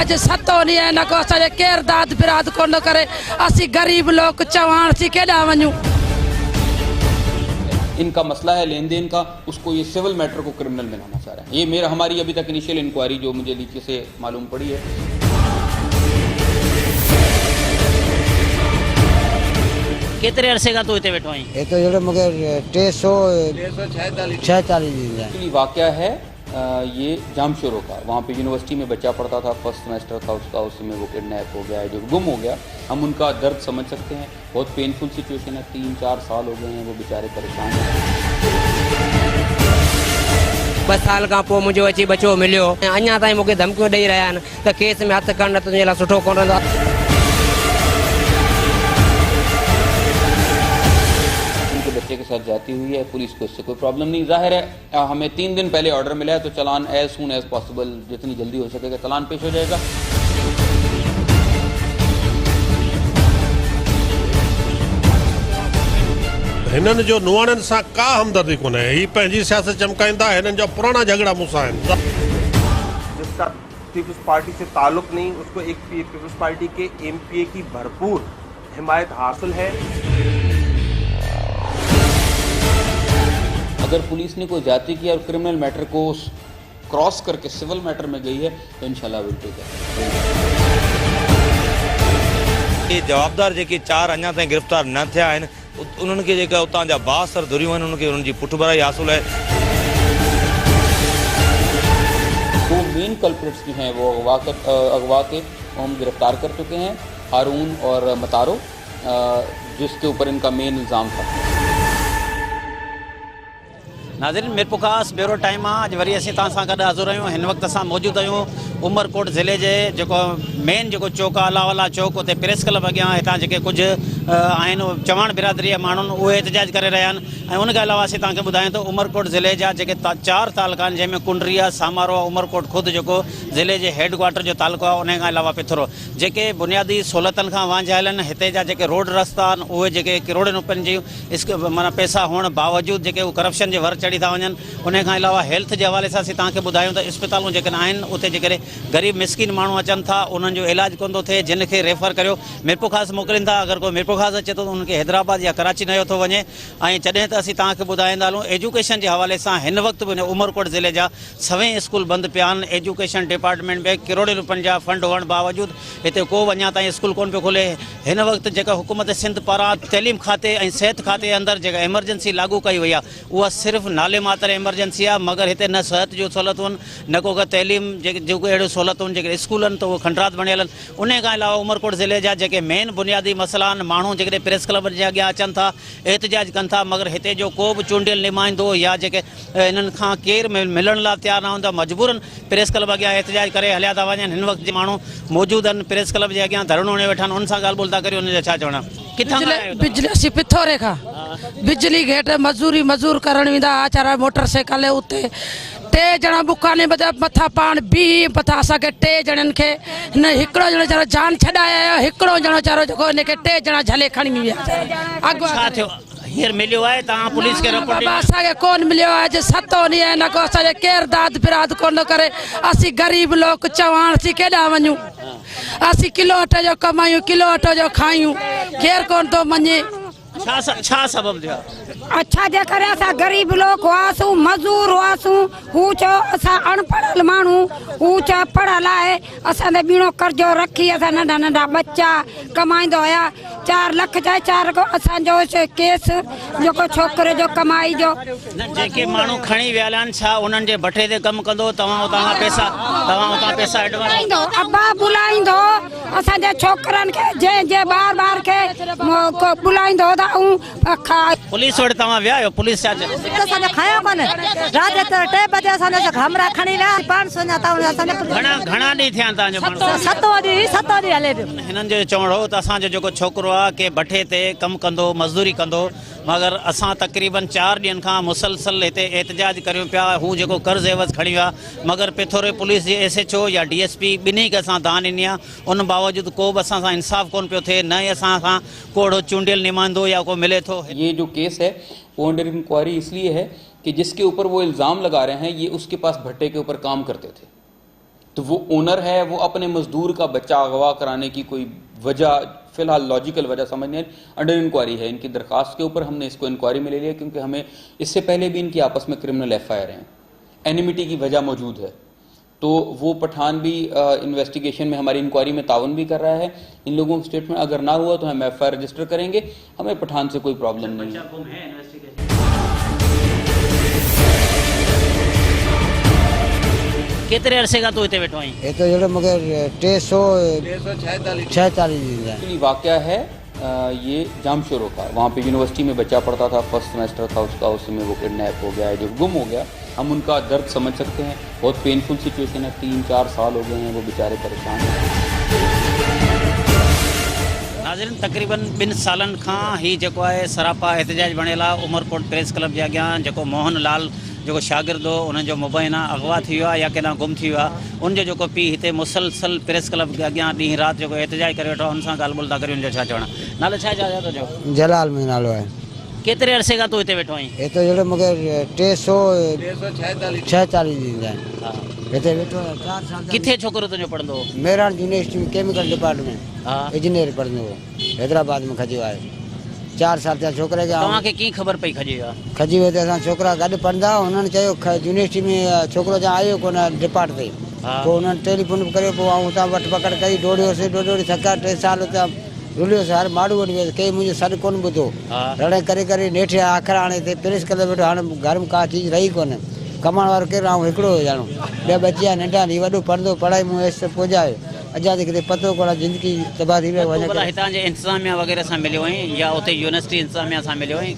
अज सतो नहीं है न को असांजे केर दाद बिराद कोन करे असी गरीब लोग चवाण सी केॾा वञूं। इनका मसला है लेन देन का, उसको ये सिविल मैटर को क्रिमिनल बनाना चाह रहे हैं। ये मेरा हमारी अभी तक इनिशियल इंक्वायरी जो मुझे लीची से मालूम पड़ी है। केतरे अरसे का तू इतने बैठो आई? ये तो जो मुझे 346 वाकया है ये जामशोरों का। वहाँ पे यूनिवर्सिटी में बच्चा पढ़ता था, फर्स्ट सेमेस्टर था उसका, उसमें वो किडनैप हो गया है, जो गुम हो गया। हम उनका दर्द समझ सकते हैं, बहुत पेनफुल सिचुएशन है। 3-4 साल हो गए हैं, वो बेचारे परेशान हैं। 2 साल का पोइ मुझे अची बचो मिलियो, अञा ताईं मूंखे धमकियूं ॾेई रहिया आहिनि त केस में हथ करणु तुंहिंजे लाइ सुठो कोन रहंदो। बच्चे के साथ जाती हुई है, पुलिस को इससे कोई प्रॉब्लम नहीं। जाहिर है हमें 3 दिन पहले ऑर्डर मिला है तो चालान एज सून एज पॉसिबल, जितनी जल्दी हो सकेगा चालान पेश हो जाएगा। हिननि जो नुआणनि सां का हमदर्दी कोन है, ही पंहिंजी सियासत चमकाईंदा, हिननि जा पुराना झगड़ा मूंसां आहिनि। जिसका पीपल्स पार्टी से ताल्लुक नहीं, उसको एक पीपल्स पार्टी के एमपीए की भरपूर हिमायत हासिल है। अगर पुलिस ने कोई जाति किया और क्रिमिनल मैटर को क्रॉस करके सिविल मैटर में गई है तो इंशाल्लाह विल टेक ये जवाबदार जेके 4 अञा ताईं गिरफ्तार न थिया आहिनि, उन्हनि खे जेका उतां जा 62 धुरियूं आहिनि, उन्हनि खे उन्हनि जी पुठभराई हासिल है। दो मेन कल्प्रिट्स जो हैं वो अगवा के हम गिरफ्तार कर चुके हैं, हारून और मतारो, जिसके ऊपर इनका मेन इल्ज़ाम था। नाज़रीन, मीरपुर खास ब्यूरो टाइम अॼु वरी असीं तव्हां सां गॾु हाज़िर आहियूं। हिन वक़्तु असां मौजूदु आहियूं उमरकोट ज़िले जे जेको मेन जेको चौक आहे अलावाला चौक, उते प्रेस क्लब अॻियां हितां जेके कुझु आहिनि चवाण बिरादरी जा माण्हुनि उहे एहतजाज करे रहिया आहिनि। ऐं उनखे अलावा असीं तव्हांखे ॿुधायूं त उमरकोट ज़िले जा जेके 4 तालुका आहिनि, जंहिंमें कुंडरिया, सामारो, उमरकोट ख़ुदि जेको ज़िले जे हेड क्वार्टर जो तालुको आहे, उन खां अलावा पिथरो, जेके बुनियादी सहूलियतनि खां वांझियल आहिनि। हिते जा जेके रोड रस्ता आहिनि उहे जेके करोड़नि रुपयनि जी माना पैसा हुअण बावजूदि जेके उहे करप्शन जे वर चढ़ी था वञनि। उन खां अलावा हेल्थ जे हवाले सां असीं तव्हांखे ॿुधायूं त इस्पतालूं जेके आहिनि उते जेकॾहिं ग़रीब मिसकिन माण्हू अचनि था, उन्हनि जो इलाजु कोन थो थिए, जिन खे रेफर करियो मीरपुर खास मोकिलीनि था। अगरि कोई मीरपुर खास अचे थो त उनखे हैदराबाद या कराची नयो थो वञे। ऐं जॾहिं त असीं तव्हांखे ॿुधाईंदा हलूं एजुकेशन जे हवाले सां, हिन वक़्तु बि उमरकोट ज़िले जा 6 स्कूल बंदि पिया आहिनि। एजुकेशन डिपार्टमेंट में करोड़नि रुपयनि जा फंड हुअण बावजूदि हिते को अञा ताईं स्कूल कोन पियो खोले। हिन वक़्तु जेका हुकूमत सिंध पारां तइलीम खाते ऐं सिहत खाते अंदरि जेका एमरजेंसी लागू कई वई आहे, उहा सिर्फ़ु नाले मात्र एमरजेंसी आहे, मगर हिते न सिहत जो सहूलियतूं आहिनि, न को तइलीम जेको अहिड़ियूं सहूलियतूं आहिनि। जेके स्कूल आहिनि त उहे खंडरात बणियल आहिनि। उन खां अलावा उमरकोट ज़िले जा जेके मेन बुनियादी मसइला आहिनि, माण्हू जेकॾहिं प्रेस क्लब जे अॻियां अचनि था, एहतजाज कनि था, मगर हिते जो को बि चूंडियल नुमाइंदो या जेके इन्हनि खां केरु मिलण लाइ तयारु न हूंदा, मजबूरन प्रेस क्लब अॻियां एहतजाज करे हलिया था वञनि। हिन वक़्तु जे माण्हू मौजूदु आहिनि प्रेस क्लब जे अॻियां धरणो हणी वेठा आहिनि, उन सां ॻाल्हि ॿोल था करियो। उनजा छा चवणा? किथां बिजली असीं पिथोरे खां बिजली गेट मज़ूर करण वेंदा आचारा मोटरसाइकिल उते 3 ॼणा बुखाने मथां पाण बि मथां असांखे 3 ॼणनि खे हिन हिकिड़ो ॼणो वीचारो जान छॾाया, हिकिड़ो ॼणो वीचारो जेको हिनखे 3 ॼणा झले खणी विया। छा थियो हींअर मिलियो आहे तव्हां पुलिस खे रिपोर्ट? असांखे कोन मिलियो आहे, अॼु सतो ॾींहुं आहे, न को असांजे केर दाद बिराद कोन करे असीं गरीब लोग चवाण सी केॾा वञूं। असीं किलो अटे जो कमायूं, किलो अटे जो खायूं, केर कोन थो मञे। छा सबब थियो? अच्छा जे करे असां गरीब लोग हुआसूं, मज़दूर हुआसूं, हू चयो असां अनपढ़ल माण्हू, हू चयो पढ़ल आहे, असां ते बीणो कर्जो रखी असां नंढा नंढा बच्चा कमाईंदो हुया। 4 लख जा 4 को असांजो केस जेको छोकिरे जो कमाई जो जेके माण्हू खणी वियल आहिनि, छा उन्हनि जे भठे ते कमु कंदो? तव्हां उतां पैसा एडवांस अब्बा बुलाईंदो असांजे छोकिरनि खे, जंहिं ॿार खे बुलाईंदो त पुलिस वटि तव्हां विया आहियो? पुलिस छा चयो? असांखे खयो कोन्हे, राति जो 3 बजे असांजा हमरा खणी विया 500 जा। घणा ॾींहं थिया तव्हांजो? 7 ॾींहं हले पियो। हिननि जो चवणो हो त असांजो जेको छोकिरो आहे के भठे ते कमु कंदो, मज़दूरी कंदो, मगर असां तक़रीबन 4 ॾींहंनि खां मुसलसल हिते एहतजाज करियूं पिया। हू जेको कर्ज़ एवज़ खणी विया, मगर पिथोरे पुलिस जे SHO या DSP ॿिन्ही खे असां दान ॾिनी आहे, उन बावजूदि को बि असां सां इंसाफ़ कोन पियो थिए, न ई असां सां कोड़ो चूंडियल नुमाइंदो या को मिले थो। ये जो केस है वो अंडर इंक्वायरी इसलिए है कि जिसके ऊपर वो इल्ज़ाम लगा रहे हैं ये उसके पास भट्टे के ऊपर काम करते थे। तो वो ओनर है, वो अपने मजदूर का बच्चा अगवा कराने की कोई वजह फिलहाल लॉजिकल वजह समझ नहीं, अंडर इंक्वायरी है। इनकी दरखास्त के ऊपर हमने इसको इंक्वायरी में ले लिया क्योंकि हमें इससे पहले भी इनकी आपस में क्रिमिनल FIR हैं, एनिमिटी की वजह मौजूद है। तो वो पठान भी इन्वेस्टिगेशन में हमारी इंक्वायरी में ताउन भी कर रहा है। इन लोगों का स्टेटमेंट अगर ना हुआ तो हम FIR रजिस्टर करेंगे, हमें पठान से कोई प्रॉब्लम नहीं है। केतरे अरसे का तो इतने बैठो आई ये तो जो मगर 346 दिन है। एक्चुअली वाकया है ये जामशोरों का, वहाँ पे यूनिवर्सिटी में बच्चा पढ़ता था, फर्स्ट सेमेस्टर था उसका, उसमें वो किडनैप हो गया है, जो गुम हो गया। हम उनका दर्द समझ सकते हैं, बहुत पेनफुल सिचुएशन है, 3-4 साल हो गए हैं, वो बेचारे परेशान हैं। नाज़रीन, तकरीबन 2 सालन खां ही जेको आहे सरापा एहतजाज बणियल आहे उमरकोट प्रेस क्लब जे अॻियां, जेको मोहन लाल जेको शागिर्द हो उन जो मोबाइल अगवा थी वियो आहे या केॾांहुं गुम थी वियो आहे। उनजो जेको पीउ हिते मुसलसल प्रेस क्लब के अॻियां ॾींहुं राति जेको एहतजाज करे वेठो आहे, उन सां ॻाल्हि ॿोल था करियूं। उनजो छा चवणु आहे? नालो छा आहे तुंहिंजो? जलाल में नालो है। केतिरे अरसे खां तूं हिते वेठो आहीं? ये तो जो मगर 346 दिन है। हिते वेठो आहे 4 साल। किथे छोकिरो तुंहिंजो पढ़ंदो हो? मेरठ यूनिवर्सिटी में केमिकल डिपार्टमेंट हा, इंजीनियर पढ़ंदो हो, हैदराबाद में खजियो आहे। 4 साल थिया छोकिरे खे। तव्हांखे कीअं ख़बर पई खजी वियो आहे? खजी वियो त असां छोकिरा गॾु पढ़ंदा, हुननि चयो यूनिवर्सिटी में छोकिरो जा आयो कोन डिपार्ट ते। पोइ हुननि टेलीफोन करे पोइ आऊं हुतां वठि पकड़ कई, दौड़ियोसीं थका 3 साल हुतां रुलियोसीं, हर माड़ू वठी वियोसीं, कंहिं मुंहिंजो सॾु कोन ॿुधो। रड़े करे करे नेठि आख़िर हाणे हिते प्रेस क्लब वेठो, हाणे घर में का चीज़ रही कोन, कमाइण वारो केरु, ऐं हिकिड़ो ॼणो, ॿिया बचिया नंढा नी, वॾो पढ़ंदो, पढ़ाई मूं एस पहुचायो, अॼा ते किथे पतो कोन, ज़िंदगी तबाह थी वई। भला हितां जे इंतिज़ामिया वग़ैरह सां मिलियो आहीं या उते यूनिवर्सिटी इंतिज़ामिया सां मिलियो आहीं?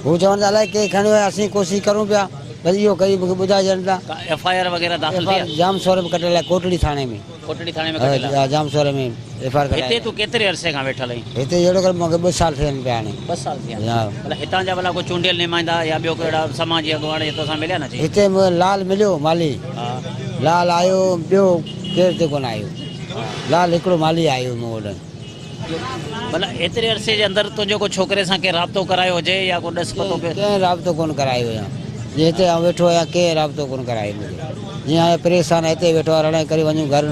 हू चवनि था अलाए कंहिं खणियो आहे, असीं कोशिशि करूं पिया, बस इहो कई मूंखे ॿुधाए ॾियनि था। FIR वग़ैरह दाख़िल थी आहे? जाम शोर में कटियल आहे, कोटड़ी थाणे में। कोटड़ी थाणे में कटियल आहे? जाम शोर में FIR कटियल। हिते तूं केतिरे अरसे खां वेठल आहीं? हिते जहिड़ो करे मूंखे 2 साल थियनि पिया हाणे। 2 साल थी विया? हा। भला हितां जा भला को चूंडियल नुमाइंदा या ॿियो कहिड़ा समाजी अॻुवाण जे तोसां मिलिया न? हिते मूंखे लाल मिलियो माली, लाल आयो, ॿियो केरु त कोन आयो। लाल हिकिड़ो माली आयो मूं वटि। भला एतिरे अरसे जे अंदरि तुंहिंजो को छोकिरे सां कंहिं राब्तो करायो हुजे या को ॾस पतो पियो? कंहिं राब्तो कोन करायो या जीअं हिते आउं वेठो आहियां, कंहिं राब्तो कोन करायो मूंखे। जीअं हाणे परेशान हिते वेठो आहे, रड़ाई करे वञूं घर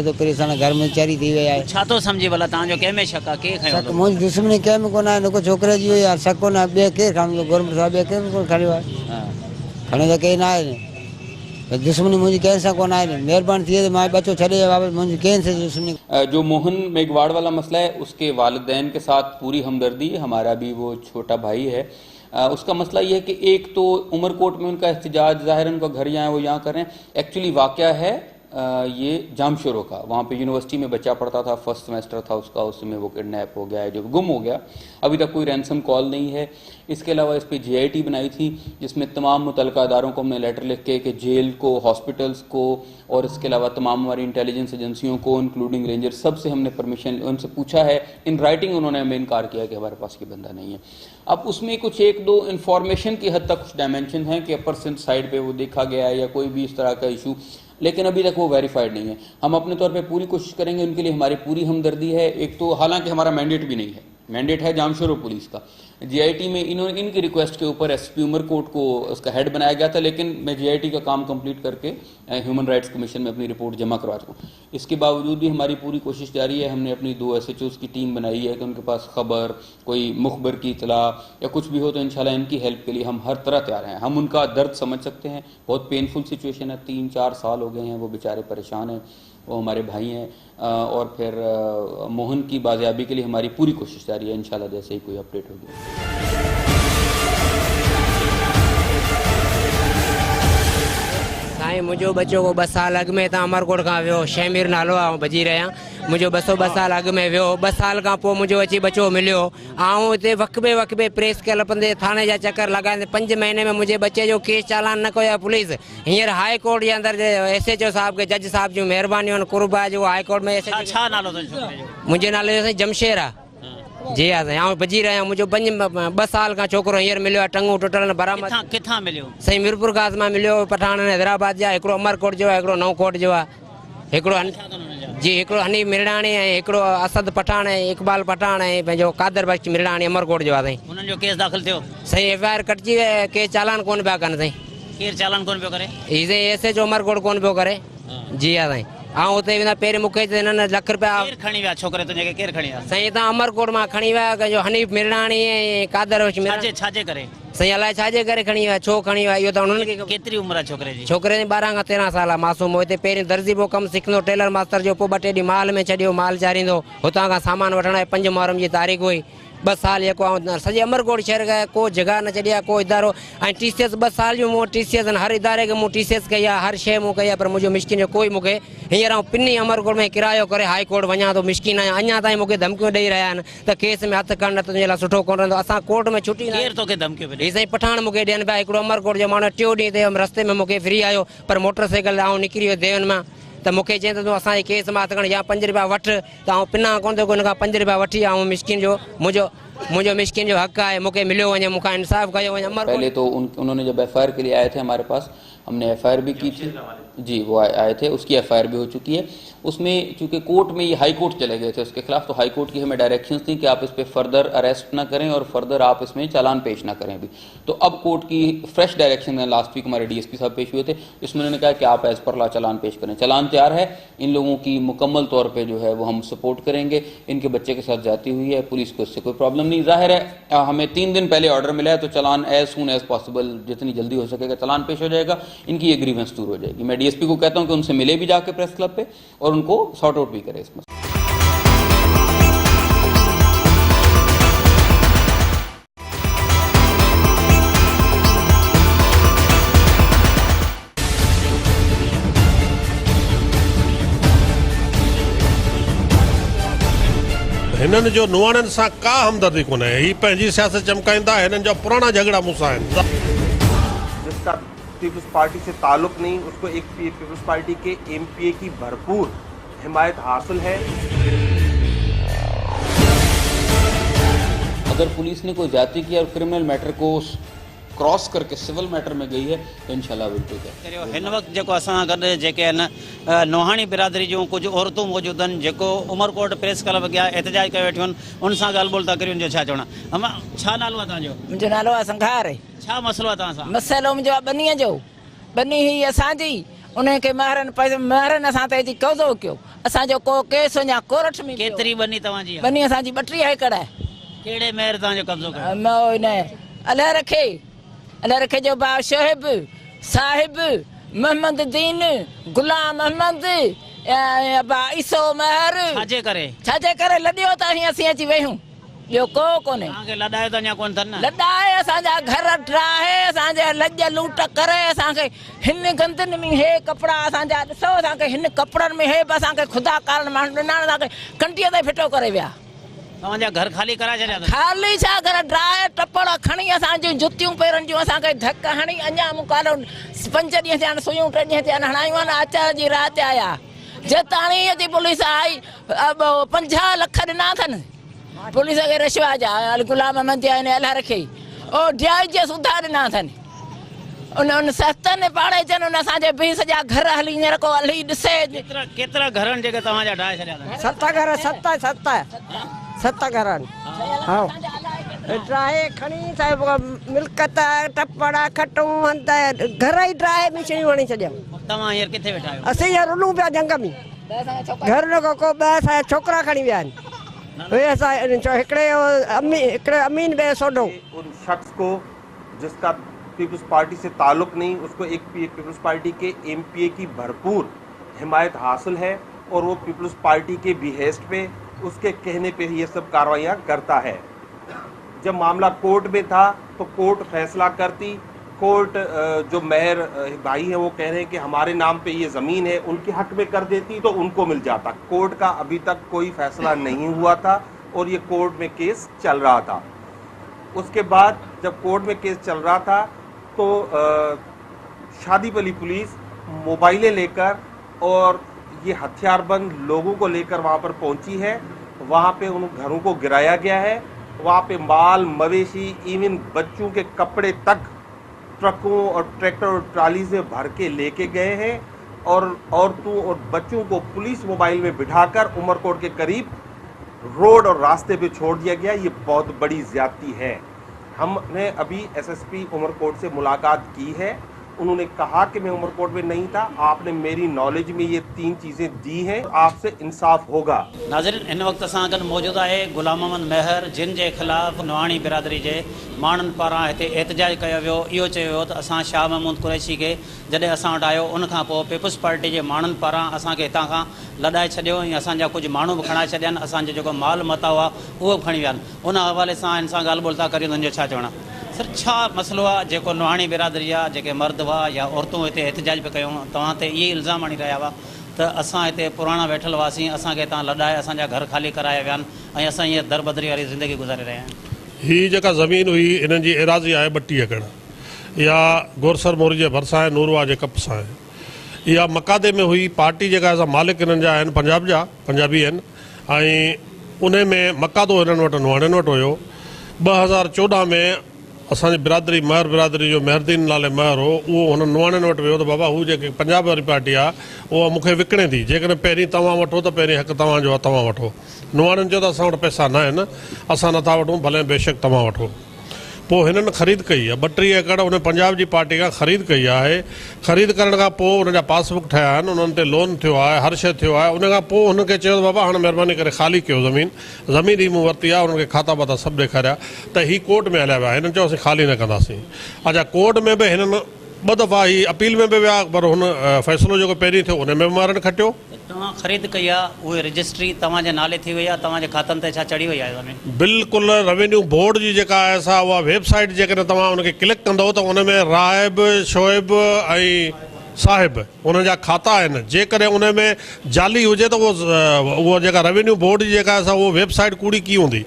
तो परेशान, घर में चरी थी वई आहे। छा थो सम्झी भला तव्हांजो कंहिं में शक आहे? केरु खयो? शक मुंहिंजी दुश्मनी कंहिं में कोन आहे, न को छोकिरे जी हुई, शक कोन आहे, ॿिए केरु खणंदो? गवर्नमेंट साहिबु ॿिए केरु कोन खणियो आहे, खणियो त केरु न आहे। दुश्मनी मुझे कैसा कौन आए, मेहरबानी थी मां बच्चों छड़े वापस मुझे कैन से दुश्मनी। जो मोहन मेघवाड़ वाला मसला है, उसके वालिदैन के साथ पूरी हमदर्दी है, हमारा भी वो छोटा भाई है। उसका मसला ये है कि एक तो उमरकोट में उनका एहतजाज, ज़ाहिर उनका घर यहाँ है, वो यहाँ कर रहे हैं। एक्चुअली वाक़या है ये जामशोरों का, वहाँ पे यूनिवर्सिटी में बच्चा पढ़ता था, फर्स्ट सेमेस्टर था उसका, उसमें वो किडनैप हो गया है, जो गुम हो गया। अभी तक कोई रैंसम कॉल नहीं है। इसके अलावा इस पर GIT बनाई थी, जिसमें तमाम मुतल्लिका अदारों को हमने लेटर लिख के जेल को, हॉस्पिटल्स को और इसके अलावा तमाम हमारी इंटेलिजेंस एजेंसियों को, इंक्लूडिंग रेंजर, सब से हमने परमिशन उनसे पूछा है। इन राइटिंग उन्होंने हमें इनकार किया कि हमारे पास ये बंदा नहीं है। अब उसमें कुछ 1-2 इन्फॉर्मेशन की हद तक कुछ डायमेंशन हैं कि अपर सिंध साइड पर वो देखा गया है या कोई भी इस तरह का इशू, लेकिन अभी तक वो वेरीफाइड नहीं है। हम अपने तौर पे पूरी कोशिश करेंगे, उनके लिए हमारी पूरी हमदर्दी है। एक तो हालांकि हमारा मैंडेट भी नहीं है, मैंडेट है जामशोरों पुलिस का। GIT में इनकी रिक्वेस्ट के ऊपर SP उमरकोट को उसका हेड बनाया गया था, लेकिन मैं GIT का काम कंप्लीट करके ह्यूमन राइट्स कमीशन में अपनी रिपोर्ट जमा करवा चुका हूँ। इसके बावजूद भी हमारी पूरी कोशिश जारी है। हमने अपनी 2 SHOs की टीम बनाई है कि उनके पास खबर, कोई मुखबर की इतला या कुछ भी हो तो इंशाल्लाह इनकी हेल्प के लिए हम हर तरह तैयार हैं। हम उनका दर्द समझ सकते हैं, बहुत पेनफुल सिचुएशन है, 3-4 साल हो गए हैं, वो बेचारे परेशान हैं, वो हमारे भाई हैं। और फिर मोहन की बाजियाबी के लिए हमारी पूरी कोशिश जारी है, इंशाल्लाह जैसे ही कोई अपडेट होगी। मुझो बच्चो को 2 साल अॻु में तव्हां अमरकोट खां वियो, शमीर नालो आहे, भॼी रहियां। मुंहिंजो 2 साल अॻु में वियो, 2 साल खां पोइ मुंहिंजो अची बच्चो मिलियो। ऐं हिते वक़्बे प्रेस क्लब ते थाने जा चक्कर लॻाईंदे 5 महीने में मुंहिंजे बच्चे जो केस चालान न कयो आहे पुलिस। हींअर हाई कोर्ट जे अंदरि SHO साहिब खे, जज साहिब जूं महिरबानियूं आहिनि, कुर्बा जो हाई कोर्ट में छा नालो तुंहिंजो? मुंहिंजे नाले जो साईं जमशेर आहे। जी हा साईं, आउं भॼी रहियां। मुंहिंजो 2 साल खां छोकिरो हींअर मिलियो आहे, टंगूं टुटल बराबरि। किथां मिलियो? साईं मीरपुर खास मां मिलियो, पठान हैदराबाद जा। हिकिड़ो अमरकोट जो आहे, हिकिड़ो नवकोट जो आहे, हिकिड़ो जी हिकिड़ो हनी मिरणाणी ऐं हिकिड़ो असद पठान ऐं इकबाल पठान ऐं पंहिंजो कादर बख्श मिरणाणी अमरकोट जो आहे साईं। हुननि जो केस दाख़िल थियो? साईं FIR कटिजी वई, केस चालान कोन पिया कनि साईं। केरु चालान कोन पियो करे? ही साईं SHO उमरकोट कोन पियो करे। जी हाँ साईं आऊं उते वेंदा पहिरीं मूंखे चई न लख रुपया केरु खणी विया छोकिरे तुंहिंजे केरु खणी विया साईं हितां अमरकोट मां खणी विया जो हनीफ मिरणाणी ऐं कादर छाजे करे साईं अलाए छाजे करे खणी विया छो खणी विया इहो त उन्हनि खे केतिरी उमिरि आहे छोकिरे जी छोकिरे जी 12 खां 13 साल आहे मासूम हिते पहिरीं दर्जी पोइ कमु सिखंदो टेलर मास्टर जो पोइ 2 टे ॾींहं माल में छॾियो माल चारींदो हुतां खां सामान वठण आहे 5 मुहर्रम जी तारीख़ हुई 2 साल जेको सॼे अमरकोट शहर खां को जॻह न छॾी आहे को इदारो ऐं TCS 2 साल जो मूं TCS हर इदारे खे मूं TCS कई आहे हर शइ मूं कई आहे पर मुंहिंजो मिशकिन जो कोई मूंखे हींअर आउं पिनी अमरकोट में किरायो करे हाई कोर्ट वञा थो मिशकिन आहियां अञा ताईं मूंखे धमकियूं ॾेई रहिया आहिनि त केस में हथु करणु तुंहिंजे लाइ सुठो कोन रहंदो असां कोर्ट में छुटी केरु तोखे धमकियूं ही साईं पठाण मूंखे ॾियनि पिया हिकिड़ो अमरकोट जो माण्हू 3 ॾींहं ते रस्ते में मूंखे फ्री आयो पर मोटरसाइकिल आउं निकिरी वियो देवन मां त मूंखे चई त तूं असांजे केस मां हथु खण या 5 रुपया वठ त आउं पिना कोन थो हुन खां 5 रुपया वठी आऊं मिशकिन जो मुझे मिशकिन जो हक़ है मुझे मिलो वने मुखा इंसाफ कयो वने पहले तो उन्होंने जब FIR के लिए आए थे हमारे पास हमने FIR भी की थी जी वो आए थे उसकी FIR भी हो चुकी है उसमें चूंकि कोर्ट में ये हाई कोर्ट चले गए थे उसके खिलाफ तो हाई कोर्ट की हमें डायरेक्शंस थी कि आप इस पे फर्दर अरेस्ट ना करें और फर्दर आप इसमें चालान पेश ना करें अभी तो अब कोर्ट की फ्रेश डायरेक्शन में लास्ट वीक हमारे DSP साहब पेश हुए थे इसमें उन्होंने कहा कि आप एज पर लॉ चालान पेश करें चालान तैयार है इन लोगों की मुकम्मल तौर पर जो है वो हम सपोर्ट करेंगे इनके बच्चे के साथ जाती हुई है पुलिस को इससे कोई प्रॉब्लम नहीं जाहिर है हमें 3 दिन पहले ऑर्डर मिला है तो चालान एज सून एज पॉसिबल जितनी जल्दी हो सकेगा चालान पेश हो जाएगा इनकी ये ग्रीवेंस दूर हो जाएगी मैं DSP को कहता हूं कि उनसे मिले भी जाके प्रेस क्लब पे और उनको सॉर्ट आउट भी करें इसमें हिननि जो नुआणनि सां का हमदर्दी कोन्हे ही पंहिंजी सियासत चमकाईंदा हिननि जो पुराना झगड़ा मूंसां आहिनि जिसका पीपल्स पार्टी से ताल्लुक नहीं उसको एक पीपल्स पार्टी के MPA की भरपूर हिमायत हासिल है अगर पुलिस ने कोई जाति किया और क्रिमिनल मैटर को क्रॉस करके सिविल मैटर में गई है तो इंशाल्लाह विल टेक इट हिन वक्त जेको असां गॾु जेके आहिनि नोहाणी बिरादरी जूं कुझु औरतूं मौजूदु आहिनि जेको उमरकोट प्रेस क्लब अॻियां एहतजाज कयो वेठियूं आहिनि उन सां ॻाल्हि ॿोल था करियूं जो छा चवणा अमा छा नालो आहे तव्हांजो मुंहिंजो नालो आहे संघार छा मसइलो आहे तव्हां सां मसइलो मुंहिंजो आहे बनीअ जो बनी ही असांजी उनखे महरनि असां ते अची कब्ज़ो कयो असांजो को केस वञा कोर्ट में केतिरी बनी तव्हांजी बनी असांजी 32 एकड़ आहे कहिड़े महर तव्हांजो कब्ज़ो कयो अल्लाह रखे जो भाउ शोहिब साहिब मोहम्मद दीन गुलाम अहमद ईसो महर छाजे करे लॾियो त असीं अची वेहूं ॿियो को कोन्हे लॾायो त अञा कोन अथनि लॾाए असांजा घर ठाहे असांजा लॼ लूट करे असांखे हिन गंदनि में हे कपिड़ा असांजा ॾिसो असांखे हिन कपिड़नि में हे बि असांखे ख़ुदा कारण माण्हू ॾिना असांखे कंटीअ ते फिटो करे विया तव्हांजा घर खाली कराए छॾिया खाली छा घर ड्राए टपड़ खणी असांजूं जुतियूं पेरनि जूं असांखे धक हणी अञा मुकालो 5 ॾींहं थिया आहिनि सुयूं 3 ॾींहं थिया आहिनि हणायूं आहिनि अचार जी राति आया जेताणी अची पुलिस आई 50 लख ॾिना अथनि पुलिस खे रिश्वत जा गुलाम अहमद आहिनि अलाह रखे ओ ड्याज जे सुधा ॾिना अथनि उन सस्तनि पाड़े अचनि उन असांजे बि सॼा घर हली हींअर को हली ॾिसे केतिरा घरनि जेके तव्हांजा ठाहे छॾिया अथनि 7 घर हा ड्राए खणी साहिब मिल्कत टपड़ा खटूं हंध घर ई ड्राए में शयूं हणी छॾियऊं तव्हां हींअर किथे वेठा आहियो असीं हींअर रुलूं पिया जंग में घर न को 2 असांजा छोकिरा खणी विया आहिनि उहे असां हिकिड़े अमीन बे सोडो उन शख्स को जिसका पीपल्स पार्टी से ताल्लुक नहीं उसको एक पीपल्स पार्टी के MPA की भरपूर हिमायत हासिल है और वो पीपल्स पार्टी के बिहेस्ट पे उसके कहने पे ये सब कार्रवाइयाँ करता है जब मामला कोर्ट में था तो कोर्ट फैसला करती कोर्ट जो मेयर भाई है वो कह रहे हैं कि हमारे नाम पे ये ज़मीन है उनके हक में कर देती तो उनको मिल जाता कोर्ट का अभी तक कोई फैसला नहीं हुआ था और ये कोर्ट में केस चल रहा था उसके बाद जब कोर्ट में केस चल रहा था तो शादीपली पुलिस मोबाइलें लेकर और ये हथियारबंद लोगों को लेकर वहाँ पर पहुँची है वहाँ पे उन घरों को गिराया गया है वहाँ पे माल मवेशी इवन बच्चों के कपड़े तक ट्रकों और ट्रैक्टर और ट्राली से भर के लेके गए हैं और औरतों और बच्चों को पुलिस मोबाइल में बिठाकर उमरकोट के करीब रोड और रास्ते पे छोड़ दिया गया ये बहुत बड़ी ज्यादती है हमने अभी SSP उमरकोट से मुलाकात की है उन्होंने कहा कि मैं उमरकोट में नहीं था, आपने मेरी नॉलेज में ये 3 चीजें दी हैं, आपसे इंसाफ होगा। नाज़रीन, इन वक्त असां गॾु मौजूदु आहे गुलाम मोहम्मद मेहर, जिन जे ख़िलाफ़ नवाणी बिरादरी जे माण्हुनि पारां हिते एहतजाज कयो वियो। इहो चयो वियो त असां शाह महमूद कुरैशी खे जॾहिं असां वटि आयो उन खां पोइ पीपुल्स पार्टी जे माण्हुनि पारां असांखे हितां खां लॾाए छॾियो ऐं असांजा कुझु माण्हू बि खणाए छॾिया आहिनि, असांजो जेको माल मता हुआ उहो बि खणी विया आहिनि। उन हवाले सां हिन सां ॻाल्हि ॿोल था करियूं, हुनजो छा चवणु आहे? सर, छा मसइलो आहे जेको नवाणी बिरादरी आहे, जेके मर्द हुआ या औरतूं हिते एहतजाज पे कयूं, तव्हां ते इहे इल्ज़ाम आणी रहिया हुआ त असां हिते पुराणा वेठल हुआसीं, असांखे हितां लॾाए असांजा घर ख़ाली कराया विया आहिनि ऐं असां हीअ दरबदरी वारी ज़िंदगी गुज़ारे रहिया आहियूं? हीअ जेका ज़मीन हुई इन्हनि जी एराज़ी आहे 32 एकड़, इहा गोरसर मोरी जे भरिसां आहे, नूरवा जे कप सां आहे। इहा मकादे में हुई, पार्टी जेका असां मालिक हिननि जा आहिनि पंजाब जा, पंजाबी आहिनि, ऐं उन में मकादो हिननि वटि नवाणनि वटि हुयो। 2014 में असांजी बिरादरी महर बिरादरी जो महरदीन नाले महर हो, उहो हुन नवाणनि वटि वियो त बाबा हू जेके पंजाब वारी पार्टी आहे उहा मूंखे विकिणे थी, जेकॾहिं पहिरीं तव्हां वठो त पहिरीं हक़ तव्हांजो आहे, तव्हां वठो। नवाणनि चयो त असां वटि पैसा न आहिनि, असां नथा वठूं, भले बेशक तव्हां वठो। पोइ हिननि ख़रीद कई आहे 32 एकड़, उन पंजाब जी पार्टी खां ख़रीद कई आहे। ख़रीद करण खां पोइ उनजा पासबुक ठहिया आहिनि, उन्हनि ते लोन थियो आहे, हर शइ थियो आहे। उन खां पोइ हुनखे चयो त बाबा हाणे महिरबानी करे ख़ाली कयो ज़मीन ही मूं वरिती आहे, उन्हनि खे खाता वाता सभु ॾेखारिया त हीअ कोर्ट में हलिया विया। हिननि चयो असीं ख़ाली न कंदासीं। अच्छा, कोर्ट में बि हिननि 2 दफ़ा ही अपील में बि विया, पर हुन फ़ैसिलो जेको पहिरीं थियो उन में बि मारनि खटियो। तव्हां ख़रीद कई आहे, उहे रजिस्ट्री तव्हांजे नाले थी वई आहे, तव्हांजे खातनि ते छा चढ़ी वई आहे ज़मीन? बिल्कुलु, रेवेन्यू बोर्ड जी जेका आहे असां उहा वेबसाइट जेकॾहिं तव्हां उनखे क्लिक कंदव त उन में राइब, शोएब ऐं साहिब उन जा खाता आहिनि। जेकॾहिं उन में जाली हुजे त उहो जेका रेवेन्यू बोर्ड जी जेका असां उहो वेबसाइट कूड़ी की हूंदी,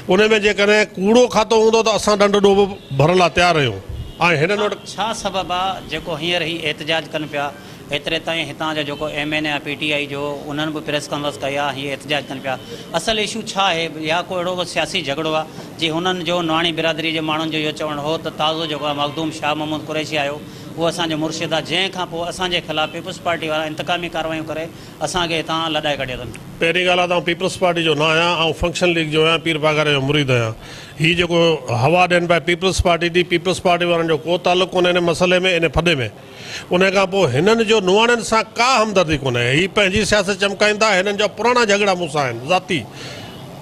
उन में जेकॾहिं कूड़ो खातो हूंदो त असां ॾंढ ॾोब भरण लाइ तयारु आहियूं। ऐं हिननि वटि छा सबबु आहे जेको हींअर ई एहतजाज कनि पिया? एतिरे ताईं हितां जो जेको MN या PTI जो उन्हनि बि प्रेस कॉन्फ्रेंस कई आहे, हीअ एहतजाज कनि पिया। असुलु इशू छा आहे, या को अहिड़ो सियासी झगड़ो आहे जी हुननि जो नवाणी बिरादरी जे माण्हुनि जो इहो चवणु हो त ताज़ो जेको आहे मखदूम शाह महमूद कुरैशी आयो, उहो असांजो मुर्शिद आहे, जंहिंखां पोइ असांजे ख़िलाफ़ु पीपुल्स पार्टी वारा इंतकामी कार्रवाइयूं करे असांखे हितां लॾाए कढियो अथनि? पहिरीं ॻाल्हि आहे त पीपुल्स पार्टी जो न आहियां, ऐं फंक्शन लीग जो आहियां, पीर पागारे जो मुरीद आहियां। हीअ जेको हवा ॾियनि पिया पीपुल्स पार्टी जी, पीपुल्स पार्टी वारनि जो को तालुक़ु कोन्हे इन मसइले में, इन फॾे में। उन खां पोइ हिननि जो नवाणनि सां का हमदर्दी कोन्हे। हीअ पंहिंजी सियासत चमकाईंदा, हिननि जा पुराणा झगड़ा मूंसां आहिनि ज़ाती।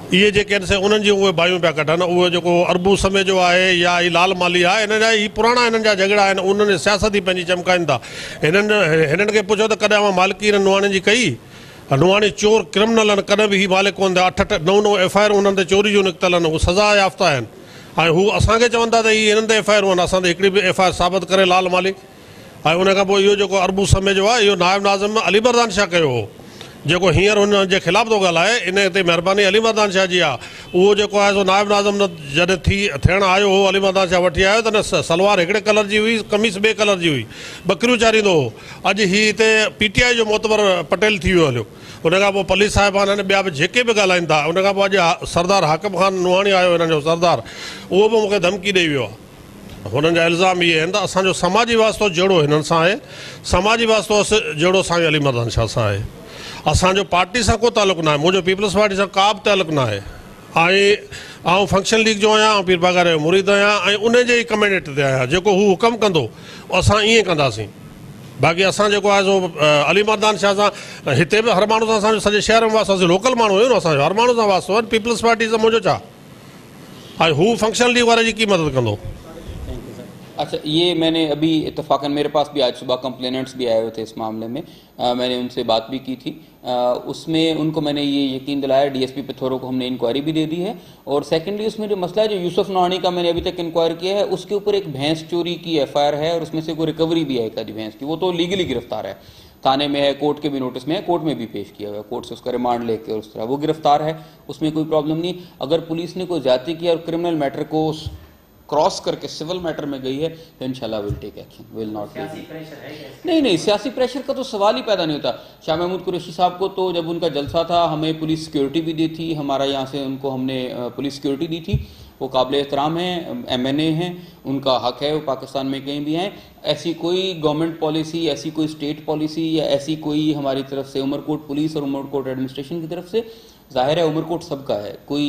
इहे जेके आहिनि से उन्हनि जी उहे बायूं पिया कढनि। उहो जेको अरबू समय जो आहे या ही लाल माली आहे, हिन जा ही पुराणा हिननि जा झगड़ा आहिनि, उन्हनि जी सियासत ई पंहिंजी चमकाईंदा। हिननि खे पुछो त कॾहिं मां मालिकी हिननि नवाणनि जी कई? नवाणी चोर क्रिमिनल आहिनि, कॾहिं बि ही मालिक कोन था। 8-8, 9-9 FIR उन्हनि ते चोरी जूं निकितल आहिनि, हू सज़ा याफ़्ता आहिनि। ऐं हू असांखे चवनि था त हीअ हिननि ते FIR आहिनि, असां त हिकिड़ी बि FIR साबित करे लाल मालिक। ऐं उन खां पोइ इहो जेको अरबू समय जो आहे, इहो नायब नाज़िम अली मर्दान शाह कयो हो, जेको हींअर हुन जे ख़िलाफ़ु थो ॻाल्हाए। इन ते महिरबानी अली मर्दान शाह जी आहे। उहो जेको आहे सो नायब नाज़िम जॾहिं थियणु आयो हो, अली मर्दान शाह वठी आयो त न सलवार हिकिड़े कलर जी हुई, कमीस ॿिए कलर जी हुई, बकरियूं चारींदो हो। अॼु हीअ हिते PTI जो मोतबर पटेल थी वियो हलियो। उन खां पोइ पुलिस साहिबान आहिनि, ॿिया बि जेके बि ॻाल्हाइनि था। उन खां पोइ अॼु सरदार हाकिम ख़ान नवाणी आयो, हिननि जो सरदार, उहो बि मूंखे धमकी ॾेई वियो आहे। हुननि जा इल्ज़ाम इहे आहिनि त असांजो समाजी वास्तो जहिड़ो हिननि सां आहे, समाजी वास्तो जहिड़ो साईं अली मर्दान शाह सां आहे। असांजो पार्टी सां को तालुक़ु न आहे, मुंहिंजो पीपुल्स पार्टी सां का बि तालुक़ु न आहे। ऐं फंक्शन लीग जो आहियां, ऐं पीर पागारे जो मुरीद आहियां, ऐं उन जे ई कमेंडेट ते आहियां। जेको हू हुकम कंदो असां ईअं कंदासीं। बाक़ी असां जेको आहे सो अली मर्दान शाह सां हिते बि हर माण्हू सां, असांजो सॼे शहर में वास्तो, असीं लोकल माण्हू आहियूं न, असांजो हर माण्हू सां वास्तो आहे। पीपुल्स पार्टी सां मुंहिंजो छा, ऐं हू फंक्शन लीग वारे जी की मदद कंदो? अच्छा, ये मैंने अभी इत्तेफाकन मेरे पास भी आज सुबह कंप्लेनेंट्स भी आए हुए थे इस मामले में। मैंने उनसे बात भी की थी। उसमें उनको मैंने ये यकीन दिलाया, DSP पिथौरा को हमने इंक्वायरी भी दे दी है। और सेकेंडली उसमें जो मसला है, जो यूसुफ नवाणी का मैंने अभी तक इंक्वायर किया है, उसके ऊपर एक भैंस चोरी की FIR है, और उसमें से कोई रिकवरी भी है एक आधी भैंस की। वो तो लीगली गिरफ्तार है, थाने में है, कोर्ट के भी नोटिस में है, कोर्ट में भी पेश किया हुआ है, कोर्ट से उसका रिमांड लेके और उस तरह वो गिरफ्तार है, उसमें कोई प्रॉब्लम नहीं। अगर पुलिस ने कोई ज्यादती किया और क्रिमिनल मैटर को क्रॉस करके सिविल मैटर में गई है तो इंशाल्लाह विल टेक एक्शन, विल नॉट। नहीं, सियासी प्रेशर का तो सवाल ही पैदा नहीं होता। शाह महमूद कुरैशी साहब को तो जब उनका जलसा था, हमें पुलिस सिक्योरिटी भी दी थी, हमारा यहाँ से उनको हमने पुलिस सिक्योरिटी दी थी। वो काबिल एहतराम हैं, MNA हैं, उनका हक है वो पाकिस्तान में कहीं भी हैं। ऐसी कोई गवर्नमेंट पॉलिसी, ऐसी कोई स्टेट पॉलिसी या ऐसी कोई हमारी तरफ से उमरकोट पुलिस और उमरकोट एडमिनिस्ट्रेशन की तरफ से जाहिर है उमरकोट सबका है, कोई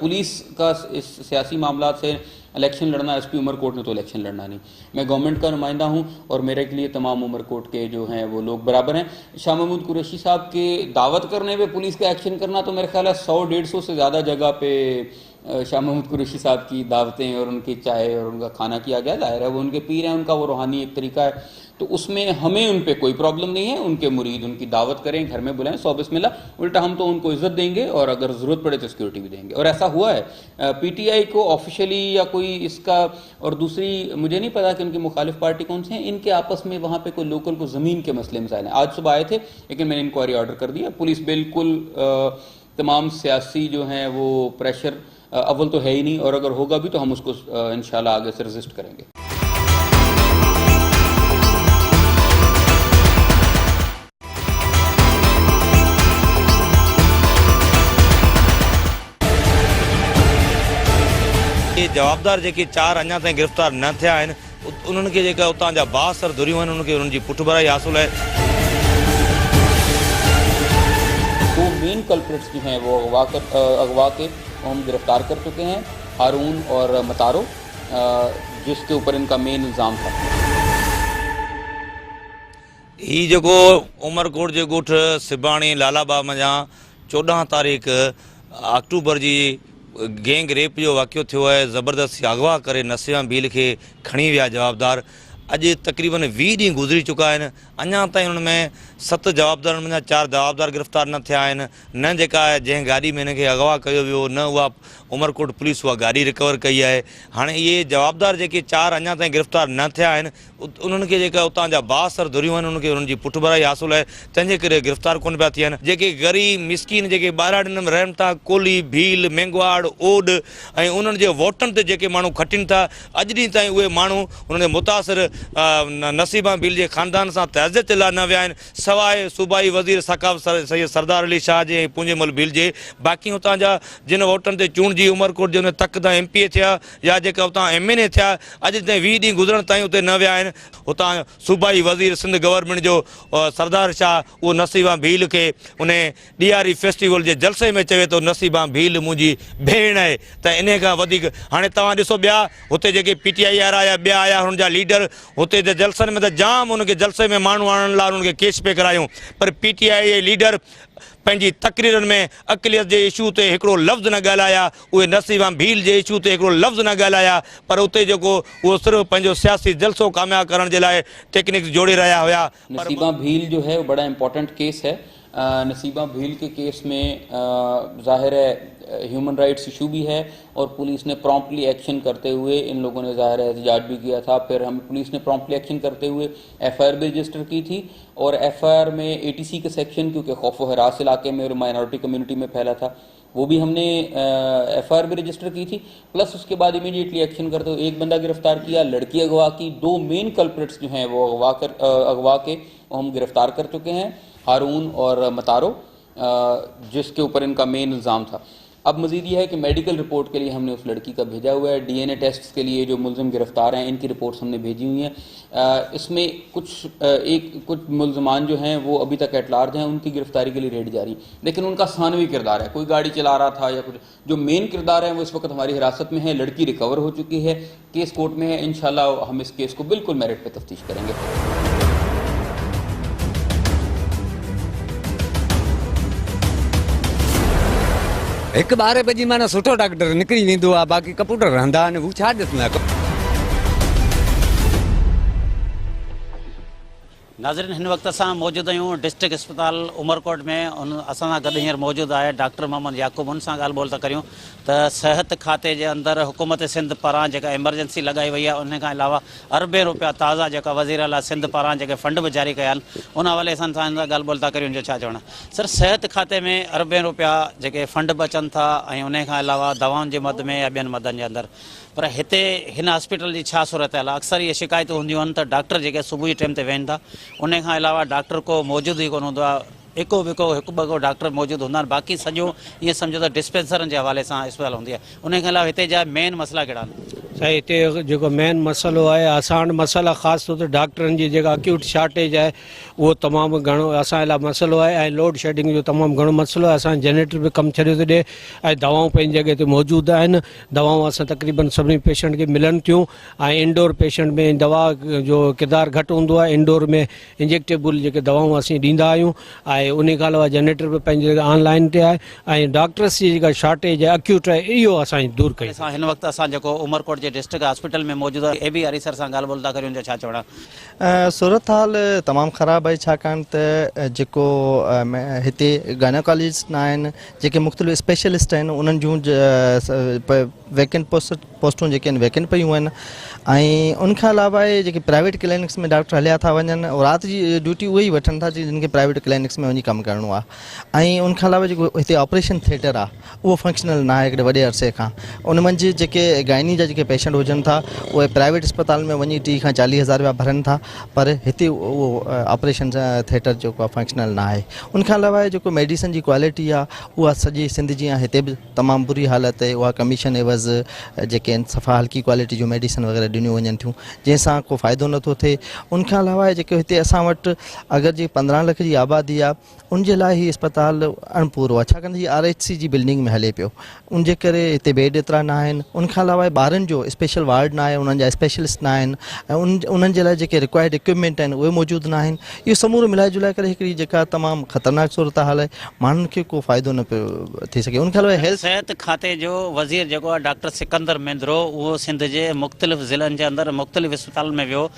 पुलिस का इस सियासी मामला से इलेक्शन लड़ना, एसपी उमरकोट ने तो इलेक्शन लड़ना नहीं। मैं गवर्नमेंट का नुमाइंदा हूं और मेरे के लिए तमाम उमरकोट के जो हैं वो लोग बराबर हैं। शाह महमूद कुरैशी साहब के दावत करने पे पुलिस का एक्शन करना, तो मेरे ख्याल है 100-150 से ज़्यादा जगह पे शाह महमूद कुरैशी साहब की दावतें और उनकी चाय और उनका खाना किया गया। जाहिर है वो उनके पीर हैं, उनका वो रूहानी एक तरीका है, तो उसमें हमें उन पे कोई प्रॉब्लम नहीं है। उनके मुरीद उनकी दावत करें, घर में बुलाएं, 100 बिस्मिल्लाह, उल्टा हम तो उनको इज्जत देंगे और अगर ज़रूरत पड़े तो सिक्योरिटी भी देंगे। और ऐसा हुआ है पीटीआई को ऑफिशियली या कोई इसका, और दूसरी मुझे नहीं पता कि उनकी मुखालिफ पार्टी कौन सी है, इनके आपस में वहाँ पे कोई लोकल को ज़मीन के मसले मसाइल हैं। आज सुबह आए थे लेकिन मैंने इंक्वायरी ऑर्डर कर दिया। पुलिस बिल्कुल तमाम सियासी जो हैं वो प्रेशर अव्वल तो है ही नहीं, और अगर होगा भी तो हम उसको इंशाल्लाह आगे से रेजिस्ट करेंगे। ये जवाबदार जेके 4 अञा ताईं गिरफ़्तार न थिया आहिनि, उन्हनि खे जेका उतां जा बासर धुरियूं आहिनि उन्हनि खे उन्हनि जी पुठभराई हासिल आहे। दो मेन कल्प्रिट्स जो हैं वो अगवा के हम गिरफ्तार कर चुके हैं, हारून और मतारो, जिसके ऊपर इनका मेन इल्ज़ाम था। ही जेको उमरकोट जे ॻोठ सिबाणी लालाबा मंझां 14 तारीख़ अक्टूबर जी गैंग रेप जो वाक़ियो थियो है। ज़बरदस्ती अगवा करे नसीमा भील के खणी विया जवाबदार। अॼु तक़रीबन 20 ॾींहं गुज़री चुका आहिनि, अञा ताईं हुन में 7 जवाबदारनि में 4 जवाबदार गिरफ़्तार न थिया आहिनि। न जेका जंहिं गाॾी में हिनखे अगवा कयो वियो, न उहा उमरकोट पुलिस उहा गाॾी रिकवर कई आहे। हाणे इहे जवाबदार जेके 4 अञा ताईं गिरफ़्तार न थिया आहिनि, उन्हनि खे जेका उतां जा बासर धुरियूं आहिनि उन्हनि खे उन्हनि जी पुठभराई हासिल आहे, तंहिंजे करे गिरफ़्तार कोन पिया थियनि। जेके ग़रीब मिसकिन जेके ॿाहिरां में रहनि था, कोली, भील, मेंगवाड़, ओड, ऐं उन्हनि जे वोटनि ते जेके माण्हू खटिनि था, अॼु ॾींहं ताईं उहे माण्हू उन्हनि मुतासिर नसीबा भील जे ख़ानदान सां तहज़त लाइ न विया आहिनि, सवाइ सूबाई वज़ीर सक़ाफ़त सैयद सरदार अली शाह जे पूंजेमल भील जे। बाक़ी हुतां जा जिन वोटनि ते चूंडिजी उमरकोट जे तक तां MPA थिया या जेका उतां MNA थिया, अॼु ताईं 20 ॾींहं गुज़रण ताईं उते न विया आहिनि। हुतां सूबाई वज़ीर सिंध गवर्नमेंट जो सरदार शाह उहो नसीबा भील खे उन ॾियारी फेस्टिवल जे जलसे में चवे थो नसीबा भील मुंहिंजी भेण आहे। त इन खां वधीक हाणे तव्हां ॾिसो, ॿिया हुते जेके PTI वारा या ॿिया आया हुननि जा लीडर हुते जे जलसनि में त जाम हुनखे जलसे में माण्हू आणण लाइ उन्हनि खे केस पे करायूं, पर PTI जे लीडर पंहिंजी तक़रीरनि में अक़लियत जे इशू ते हिकिड़ो लफ़्ज़ न ॻाल्हाया, उहे नसीबा भील जे इशू ते हिकिड़ो लफ़्ज़ न ॻाल्हाया, पर उते जेको उहो सिर्फ़ु पंहिंजो सियासी जलसो कामयाबु करण जे लाइ टेक्निक्स जोड़े रहिया हुया। नसीबा भील जो है वो बड़ा इम्पोर्टेंट केस है। नसीबा भील के केस में ज़ाहिर है ह्यूमन राइट्स इशू भी है, और पुलिस ने प्रॉम्प्टली एक्शन करते हुए इन लोगों ने ज़ाहिर है एहतजाज भी किया था। फिर हम पुलिस ने प्रॉम्प्टली एक्शन करते हुए FIR भी रजिस्टर की थी, और FIR में ATC के सेक्शन, क्योंकि खौफ व हरास इलाके में और माइनॉरिटी कम्युनिटी में फैला था, वो भी हमने FIR भी रजिस्टर की थी। प्लस उसके बाद इमीडिएटली एक्शन करते हुए एक बंदा गिरफ्तार किया, लड़की अगवा की। 2 मेन कल्प्रिट्स जो हैं वो अगवा के हम गिरफ्तार कर चुके हैं, हारून और मतारो, जिसके ऊपर इनका मेन इल्ज़ाम था। अब मज़ीद ये है कि मेडिकल रिपोर्ट के लिए हमने उस लड़की का भेजा हुआ है। DNA टेस्ट के लिए जो मुलज़िम गिरफ्तार हैं इनकी रिपोर्ट्स हमने भेजी हुई हैं। इसमें कुछ मुलज़मान जो हैं वो अभी तक एट लार्ज हैं, उनकी गिरफ्तारी के लिए रेड जारी, लेकिन उनका सानवी किरदार है, कोई गाड़ी चला रहा था या कुछ। जो मेन किरदार है वो इस वक्त हमारी हिरासत में है। लड़की रिकवर हो चुकी है, केस कोर्ट में है। इंशाल्लाह हम इस केस को बिल्कुल मेरिट पर तफ्तीश करेंगे। एक 12 बजे माना सुठो डॉक्टर निकिरी वेंदो आहे, बाक़ी कंप्यूटर रहंदा आहिनि, हू छा ॾिसंदा। नाज़रीन, हिन वक्त असां मौजूदु आहियूं डिस्ट्रिक्ट अस्पताल उमरकोट में। असां सां गॾु हींअर मौजूदु आहे डॉक्टर मोहम्मद याकूब। उन सां ॻाल्हि ॿोल था करियूं त सिहत खाते जे अंदरि हुकूमत सिंध पारां जेका एमरजेंसी लॻाई वई आहे, उन खां अलावा अरबे रुपया ताज़ा जेका वज़ीर आला सिंध पारां जेके फंड बि जारी कया आहिनि, उन हवाले सां ॻाल्हि ॿोल था करियूं। जो छा चवणु सर, सिहत खाते में अरबे रुपया जेके फंड बि अचनि था, ऐं उन खां अलावा दवाउनि जे मद में या ॿियनि मदनि जे अंदरि, पर हिते हिन हॉस्पिटल जी छा सूरत हाल आहे? अक्सर इहे शिकायतूं हूंदियूं आहिनि त डॉक्टर जेके सुबुह जे टाइम ते वेहनि था, उन खां अलावा डॉक्टर को मौजूदु ई कोन हूंदो आहे। हिकु ॿ डॉक्टर मौजूदु हूंदा आहिनि, बाक़ी सॼो ईअं सम्झो त डिस्पेंसरनि जे हवाले सां अस्पताल हूंदी आहे। उन खां अलावा हिते जा मेन मसइला कहिड़ा आहिनि? साईं हिते जेको मेन मसइलो आहे असां वटि मसइला ख़ासि तौर ते डॉक्टरनि जी जेका अक्यूट शॉर्टेज आहे उहो तमामु घणो असां लाइ मसइलो आहे ऐं लोड शेडिंग जो तमामु घणो मसइलो आहे। असां जनरेटर बि कमु छॾियो थो ॾिए ऐं दवाऊं पंहिंजी जॻह ते मौजूदु आहिनि। दवाऊं असां तक़रीबन सभिनी पेशेंट खे मिलनि थियूं ऐं इंडोर पेशेंट में दवा जो किरदारु घटि हूंदो आहे। इंडोर में इंजेक्टेबल जेके दवाऊं असीं ॾींदा आहियूं ऐं उन खां अलावा जनरेटर बि पंहिंजी जॻह ऑनलाइन ते आहे ऐं डॉक्टर्स जी जेका शॉर्टेज आहे अक्यूट आहे इहो असां दूरि कई। हिन वक़्तु असां जेको उमरकोट जे डिस्ट्रिक्ट हॉस्पिटल में मौजूदु आहे ए बी हरी सर सां ॻाल्हि ॿोल था करियूं छा चवणा। सूरत हाल तमामु ख़राबु आहे छाकाणि त जेको हिते गायनोकोलॉजिस्ट न आहिनि जेके मुख़्तलिफ़ स्पेशलिस्ट आहिनि उन्हनि जूं वैकेंट पोस्टूं जेके आहिनि वैकेंट पियूं आहिनि ऐं उनखां अलावा जेके प्राइवेट क्लिनिक्स में डॉक्टर हलिया था वञनि और राति जी ड्यूटी उहे ई वठनि था जिन खे प्राइवेट क्लिनिक्स में वञी कमु करिणो आहे ऐं उनखां अलावा जेको हिते ऑपरेशन थिएटर आहे उहो फंक्शनल न आहे हिकिड़े वॾे अरसे खां। उन मंझि जेके गाइनी जा जेके पेशेंट हुजनि था उहे प्राइवेट अस्पताल में वञी 30 खां 40 हज़ार रुपया भरनि था पर हिते उहो ऑपरेशन थिएटर जेको आहे फंक्शनल न आहे। उनखां अलावा जेको मेडिसिन जी क्वालिटी आहे उहा सॼी सिंध जी आहे हिते बि तमामु बुरी हालत आहे। उहा कमीशन एवज़ जेके आहिनि सफ़ा हल्की क्वालिटी जो मेडिसिन वग़ैरह ॾिनियूं वञनि थियूं जंहिंसां को फ़ाइदो नथो थिए। उनखां अलावा जेके हिते असां वटि अगरि जे 15 लख जी आबादी आहे उनजे लाइ हीउ अस्पताल अणपूरो आहे छाकाणि हीउ RHC जी बिल्डिंग में हले पियो उनजे करे हिते बेड एतिरा न आहिनि। उनखां अलावा ॿारनि जो स्पेशल वार्ड न आहे उन्हनि जा स्पेशलिस्ट न आहिनि ऐं उन्हनि जे लाइ जेके रिक्वायर्ड इक्विपमेंट आहिनि उहे मौजूदु न आहिनि। इहो समूरो मिलाए जुलाए करे हिकिड़ी जेका तमामु ख़तरनाक सूरत हाल आहे माण्हुनि खे को फ़ाइदो न पियो थी सघे। उनखां अलावा हेल्थ सिहत खाते जो वज़ीर जेको आहे डॉक्टर सिकंदर मेंद्रो उहो सिंध जे मुख़्तलिफ़ ज़िलनि जे अंदरि मुख़्तलिफ़ अस्पताल में वियो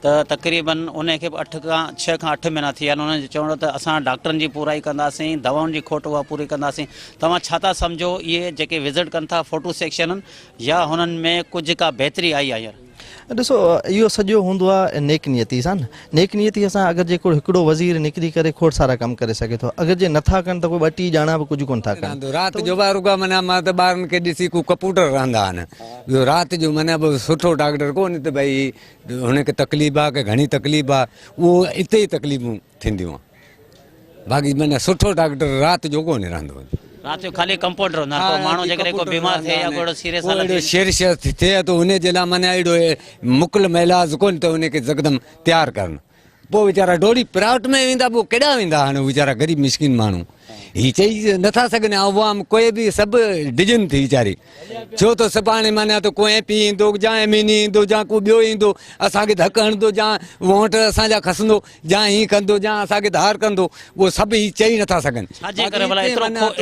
त तक़रीबन उनखे 6 खां 8 महीना थी विया आहिनि। उन्हनि चवणो त असां डॉक्टरनि जी पूराई कंदासीं दवाउनि जी खोट उहा पूरी कंदासीं। तव्हां छा था सम्झो इहे जेके विज़िट कनि था फोटो सेक्शननि या हुननि में कुझु का बहितरी आई आहे? ॾिसो इहो सॼो हूंदो आहे नेक नियती सां न। नेक नियती सां अगरि जेको हिकिड़ो वज़ीर निकिरी करे खोड़ सारा कमु करे सघे थो अगरि जे नथा कनि त कोई 2 ॼणा बि कुझु कोन था कनि। राति जो ॿार रुॻा माना मां त ॿारनि खे ॾिसी को कंप्यूटर रहंदा आहिनि ॿियो राति जो माना सुठो डॉक्टर कोन्हे त भई हुनखे तकलीफ़ आहे की घणी तकलीफ़ आहे उहो हिते ई तकलीफ़ूं थींदियूं आहे बाक़ी माना सुठो डॉक्टर राति जो कोन्हे रहंदो। राति जो खाली कंपाउंडर हूंदा आहिनि को माण्हू जेकॾहिं को बीमार थिए या को सीरियस शेर थिए त हुन जे लाइ माना अहिड़ो मुकलम इलाज कोन्हे त हुनखे यकदमि तयारु करणु। पोइ वीचारा डोरी प्राइवेट में वेंदा पोइ केॾा वेंदा हाणे वीचारा ग़रीब मिसकिन माण्हू हीअ चई नथा सघनि अवाम कोई बि सभु डिजनि थी वीचारी छो त सुभाणे माना त को MP ईंदो या MN ईंदो या को ॿियो ईंदो असांखे धकु हणंदो या वोट असांजा खसंदो या हीअं कंदो या असांखे धार कंदो उहो सभु हीअ चई नथा सघनि।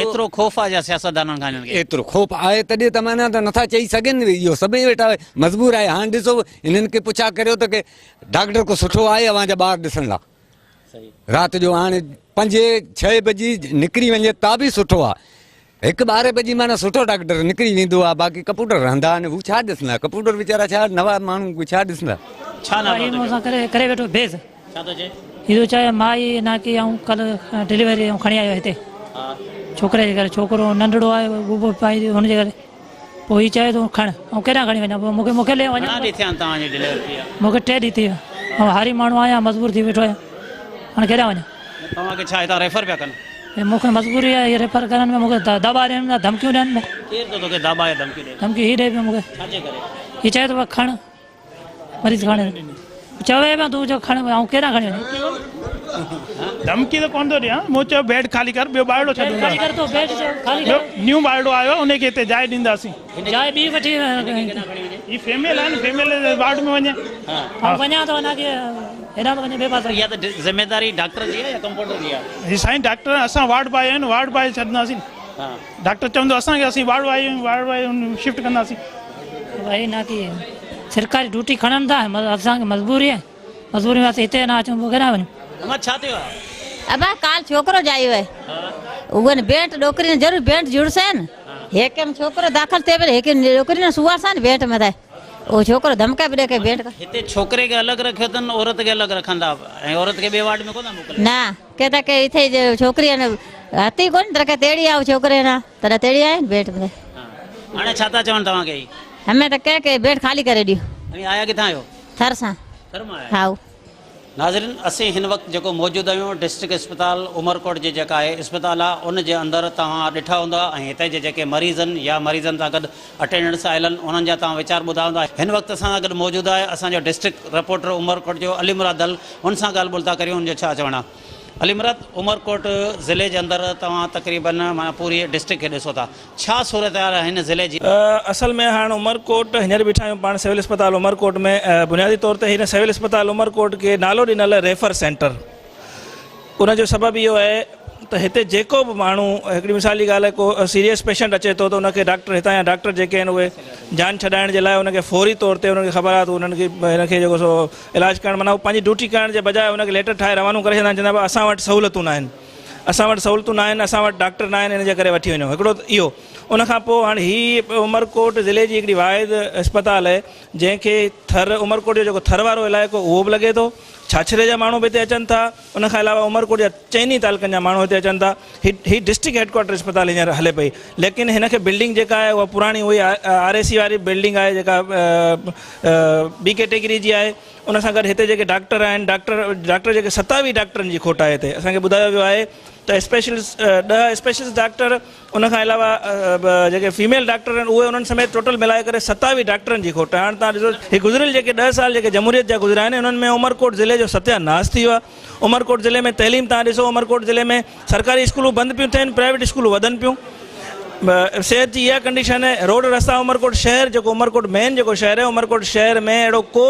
एतिरो ख़ौफ़ आहे सियासतदाननि खां एतिरो ख़ौफ़ आहे तॾहिं त माना त नथा चई सघनि इहो सभई वेठा मजबूर आहे। हाणे ॾिसो हिननि खे पुछा करियो त की डॉक्टर को सुठो आहे अव्हांजा ॿार ॾिसण लाइ राति जो हाणे 5-6 बजे निकिरी वञे ता बि सुठो आहे। 1-12 बजे माना सुठो डॉक्टर निकिरी वेंदो आहे बाक़ी कंप्यूटर रहंदा आहिनि हू छा ॾिसंदा कंप्यूटर वीचारा छा नवां माण्हू छा ॾिसंदा करे वेठो बेज़ इहो चए माई ना की ऐं कल्ह डिलीवरी खणी आयो हिते छोकिरे जे करे छोकिरो नंढड़ो आहे उहो पाई हुनजे करे पोइ हीअ चए थो खण ऐं केॾां खणी वञा पोइ मूंखे ले वञा मूंखे 3 ॾींहं थी विया ऐं हारी माण्हू आहियां मजबूर थी वेठो आहियां हाणे केॾां वञा। तव्हांखे छा हितां रेफर पिया कनि? मूंखे मजबूरी आहे रेफर करण में मूंखे दॿा ॾियनि धमकियूं ॾियनि धमकी हीअ ॾे पियो मूंखे हीअ चए थो खण मरीज़ खणे चवे पिया तूं खण ऐं केॾां खणी वञे धमकी तो कोन थो ॾियां मूं चयो बेड खाली कर ॿियो ॿाहिरो छॾूंगा न्यू ॿाहिरो आयो उनखे हिते जाइ ॾींदासीं जाइ ॿी वठी ही फीमेल आहे न फीमेल वार्ड में वञे वञा थो वञा की हेॾा थो वञे ॿिए पासे इहा त ज़िम्मेदारी डॉक्टर जी आहे या कंपाउंडर जी आहे? ही साईं डॉक्टर असां वार्ड बॉय आहिनि वार्ड बॉय छॾंदासीं डॉक्टर चवंदो असांखे असीं वार्ड बॉय शिफ्ट कंदासीं भाई ना की सरकारी ड्यूटी खणनि था असांखे मजबूरी आहे मजबूरी में असीं हिते न अचूं केॾां वञूं। छा थियो आहे? अब काल छोकरो जायो है उन बेंट डोकरी जरूर बेंट जुड़से न हेके में छोकरो दाखिल थे पे हेके डोकरी न सुवा सा न बेंट में था ओ छोकरो धमका भी दे के बेंट का हिते छोकरे के अलग रखियो तन औरत के अलग रखंदा ऐं औरत के बे वार्ड में कोन मोकल ना कहता के इथे छोकरी ने हती कोन तर के तेड़ी आव छोकरे ना तर तेड़ी आए बेंट में हाणे छा ता चवण तवा के हमें तो कह के बेंट खाली करे दियो आया किथा आयो? थर सा थर में आया हाउ नाज़रीन असीं हिन वक़्तु जेको मौजूदु आहियूं डिस्ट्रिक्ट अस्पताल उमरकोट जे जेका आहे अस्पताल आहे उन जे अंदरि तव्हां ॾिठा हूंदा ऐं हिते जे जेके मरीज़नि या मरीज़नि सां गॾु अटेंडेंट्स आयल आहिनि उन्हनि जा तव्हां वीचार ॿुधा हूंदा। हिन वक़्तु असां सां गॾु मौजूदु आहे असांजो डिस्ट्रिक्ट रिपोर्टर उमरकोट जो अली मुराद दल, हुन सां ॻाल्हि ॿोल था करियूं हुनजो छा चवणु आहे। अली मुराद, उमरकोट ज़िले जे अंदरि तव्हां तक़रीबन माना पूरी डिस्ट्रिक्ट खे ॾिसो था, छा सूरत हाल आहे हिन ज़िले जी? असल में हाणे उमरकोट हींअर बीठा आहियूं पाण सिविल अस्पताल उमरकोट में। बुनियादी तौर ते हिन सिविल अस्पताल उमरकोट खे नालो ॾिनल रेफर सेंटर, उनजो सबबु इहो आहे त हिते जेको बि माण्हू, हिकिड़ी मिसाली ॻाल्हि आहे, को सीरियस पेशेंट अचे थो त उनखे डॉक्टर हितां जा डॉक्टर जेके आहिनि उहे जान छॾाइण जे लाइ उनखे फौरी तौर ते उनखे ख़बर आहे त उन्हनि खे हिनखे जेको सो इलाजु करणु, माना पंहिंजी ड्यूटी करण जे बजाए उनखे लेटर ठाहे रवानो करे छॾंदा आहिनि, चवंदा भाई असां वटि सहूलियतूं न आहिनि, असां वटि सहूलियतूं न आहिनि, असां वटि डॉक्टर न आहिनि, इन जे करे वठी वञो। हिकिड़ो इहो, उनखां पोइ हाणे हीअ उमरकोट ज़िले जी हिकिड़ी वाहिद अस्पताल आहे जंहिंखे उमरकोट जो जेको थर वारो इलाइक़ो उहो बि लॻे थो, छाछरे जा माण्हू बि हिते अचनि था, उनखां अलावा उमरकोट जा चइनी तालुकनि जा माण्हू हिते अचनि था। ही डिस्ट्रिक्ट हेडक्वाटर अस्पताल हींअर हले पई, लेकिन हिनखे बिल्डिंग जेका आहे उहा पुराणी उहा RAC वारी बिल्डिंग आहे जेका B कैटेगरी जी आहे। उन सां गॾु हिते जेके डॉक्टर आहिनि, डॉक्टर जेके 27 डॉक्टरनि जी खोट आहे हिते, असांखे ॿुधायो वियो आहे त स्पेशलिस्ट 10 स्पेशलिस्ट डॉक्टर, उनखां अलावा जेके फीमेल डॉक्टर आहिनि उहे उन्हनि समेत टोटल मिलाए करे 27 डॉक्टरनि जी खोट आहे। हाणे तव्हां ॾिसो, ही गुज़िरियल जेके 10 साल जेके जमहूरियत जा गुज़रिया आहिनि उन्हनि में उमरकोट ज़िले जो सत्यानाश थी वियो आहे। उमरकोट ज़िले में तइलीम तव्हां ॾिसो, उमरकोट ज़िले में सरकारी स्कूलूं बंदि पियूं थियनि, प्राइवेट स्कूलूं वधनि पियूं। सेहत जी इहा कंडीशन है। रोड रस्ता उमरकोट शहर जो उमरकोट मेन जो शहर है, उमरकोट शहर में अड़ो को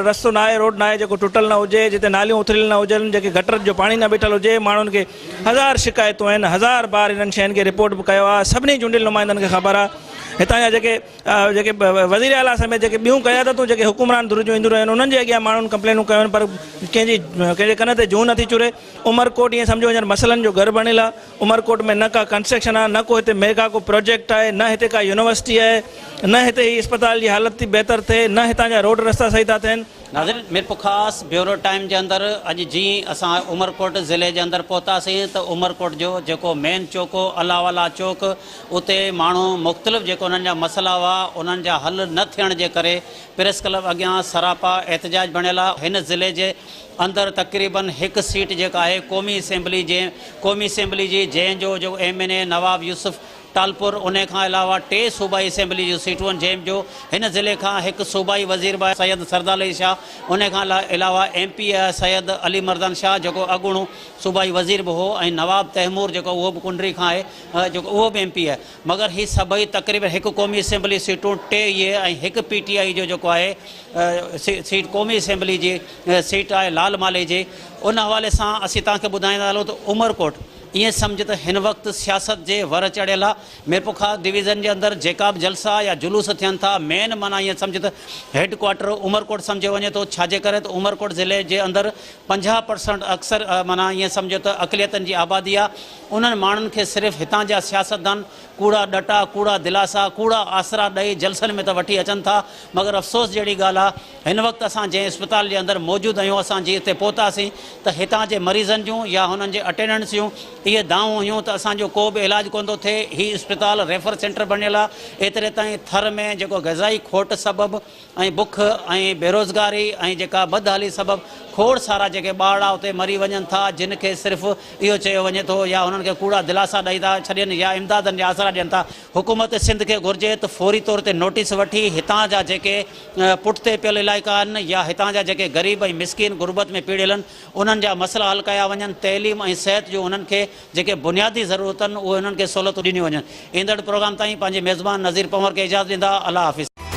रस्तो ना है, रोड ना है जो टुटल ना हुए, जिते नालियों उथरियल ना हुजन, जो गटर जो पानी ना बीठल हुए। माण्हुनि खे 1000 शिकायतूं आहिनि, 1000 बार इन्हनि शयुनि खे रिपोर्ट बि कयो आहे। सभिनी चूंडियल नुमाइंदनि खे ख़बर आहे। हितां जा जेके वज़ीर आला समेत जेके ॿियूं क़यादतूं जेके हुकुमरान दुरुजूं ईंदियूं आहिनि उन्हनि जे अॻियां माण्हुनि कंप्लेनूं कयूं आहिनि, पर कंहिंजे कन ते जूं नथी चुरे। उमरकोट ईअं सम्झो हींअर मसइलनि जो घर बणियल आहे। उमरकोट में न का कंस्ट्रक्शन आहे, न को हिते मेगा को प्रोजेक्ट आहे, न हिते का यूनिवर्सिटी आहे, न हिते ही अस्पताल जी हालत थी बहितर थिए, न हितां जा रोड रस्ता सही था थियनि। नाज़रीन, मीरपुर ख़ासि ब्यूरो टाइम जे अंदरि अॼु जीअं असां उमरकोट ज़िले जे अंदरि पहुतासीं त उमरकोट जो जेको मेन चौक हो, अलावाला चौक, उते माण्हू मुख़्तलिफ़ जेको उन्हनि जा मसइला हुआ उन्हनि जा हल न थियण जे करे प्रेस क्लब अॻियां सरापा एहतजाज बणियल आहे। हिन ज़िले जे अंदरि तक़रीबन हिकु सीट जेका आहे क़ौमी असेंबली जी जंहिंजो MNA नवाब यूसुफ टालपुर, उन खां अलावा 2 सूबाई असेंबली जूं सीटूं आहिनि, जंहिंजो हिन ज़िले खां हिकु सूबाई वज़ीर बि आहे सैयद सरदार अली शाह, उन खां अलावा MP आहे सैयद अली मर्दान शाह जेको अॻूणो सूबाई वज़ीर बि हो, ऐं नवाब तैमूर जेको उहो बि कुंडरी खां आहे, जेको उहो बि MP आहे। मगर ही सभई तक़रीबन हिकु क़ौमी असेंबली सीटूं, 2 इहे ऐं हिकु PTI जो जेको आहे सीट क़ौमी असेंबली जी सीट आहे लाल माले जी। उन हवाले सां असीं तव्हांखे ॿुधाईंदा हलूं त उमरकोट ईअं सम्झ त हिन वक़्तु सियासत जे वर चढ़ियल आहे। मीरपुर ख़ासि डिवीज़न जे अंदरि जेका बि जलसा या जुलूस थियनि था, मेन माना ईअं सम्झ त हेडक्वाटर उमरकोट सम्झो वञे थो। छाजे करे त उमरकोट ज़िले जे अंदरि 50% अक्सर माना ईअं सम्झो त अक़लियतनि जी आबादी आहे। उन्हनि माण्हुनि खे सिर्फ़ु हितां जा सियासतदान कूड़ा ॾटा, कूड़ा दिलासा, कूड़ा आसरा ॾेई जलसनि में त वठी अचनि था। मगर अफ़सोस जहिड़ी ॻाल्हि आहे, हिन वक़्तु असां जंहिं अस्पताल जे अंदरि मौजूदु आहियूं, असां जीअं हिते पहुतासीं त हितां जे मरीज़नि जूं या हुननि जे अटेंडेंट्स जूं इहे दावूं हुयूं त असांजो को बि इलाजु कोन थो थिए। हीउ अस्पताल रेफर सेंटर बणियल आहे। एतिरे ताईं थर में जेको ग़ज़ाई खोट सबबु ऐं बुख ऐं बेरोज़गारी ऐं जेका बदहाली सबबु खोड़ सारा जेके ॿार आहे उते मरी वञनि था, जिन खे सिर्फ़ु इहो चयो वञे थो या हुननि खे कूड़ा दिलासा ॾेई था छॾनि या इमदादनि जा आसरा ॾियनि था। हुकूमत सिंध खे घुरिजे त फौरी तौर ते नोटिस वठी हितां जा जेके पुठिते पियल इलाइक़ा आहिनि या हितां जा जेके ग़रीब ऐं मिसकिन गुरबत में पीड़ियल आहिनि उन्हनि जा मसइला हल कया वञनि। तइलीम ऐं सिहत जो उन्हनि खे जेके बुनियादी ज़रूरत आहिनि उहे उन्हनि खे सहूलियतूं ॾिनियूं वञनि। ईंदड़ प्रोग्राम ताईं पंहिंजे मेज़बान नज़ीर पंवर खे इजाज़त ॾींदा। अल्लाह हाफ़िज़।